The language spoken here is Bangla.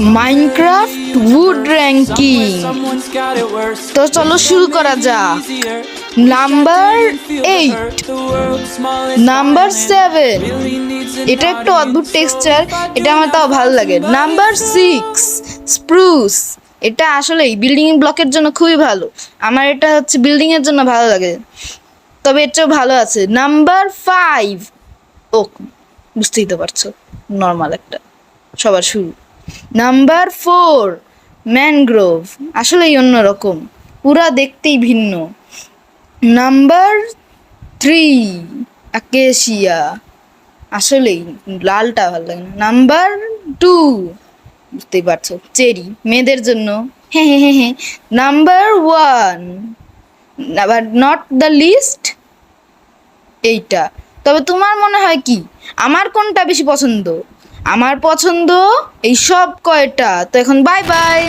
Minecraft would ranking. তো চলো শুরু করা যাক। নাম্বার 8, নাম্বার 7, এটা একটু অদ্ভুত টেক্সচার, এটা আমার তাও ভালো লাগে। নাম্বার 6, স্প্রুস, এটা আসলেই বিল্ডিং ব্লকের জন্য খুবই ভালো। আমার এটা হচ্ছে বিল্ডিং এর জন্য ভালো লাগে, তবে এর চেয়েও ভালো আছে। নাম্বার 5, ও বুঝতেই তো পারছো, নর্মাল একটা সবার শুরু। নাম্বার 4, ম্যানগ্রোভ, আসলেই অন্যরকম, পুরা দেখতেই ভিন্ন। নাম্বার 3, আকেশিয়া, আসলেই লালটা ভালো লাগে না। নাম্বার 2, বুঝতেই পারছো, চেরি, মেয়েদের জন্য, হ্যাঁ হ্যাঁ হ্যাঁ হ্যাঁ। নাম্বার 1, আবার নট দ্য লিস্ট, এইটা। তবে তোমার মনে হয় কি আমার কোনটা বেশি পছন্দ? আমার পছন্দ এই সব কয়টা। তো এখন বাই বাই।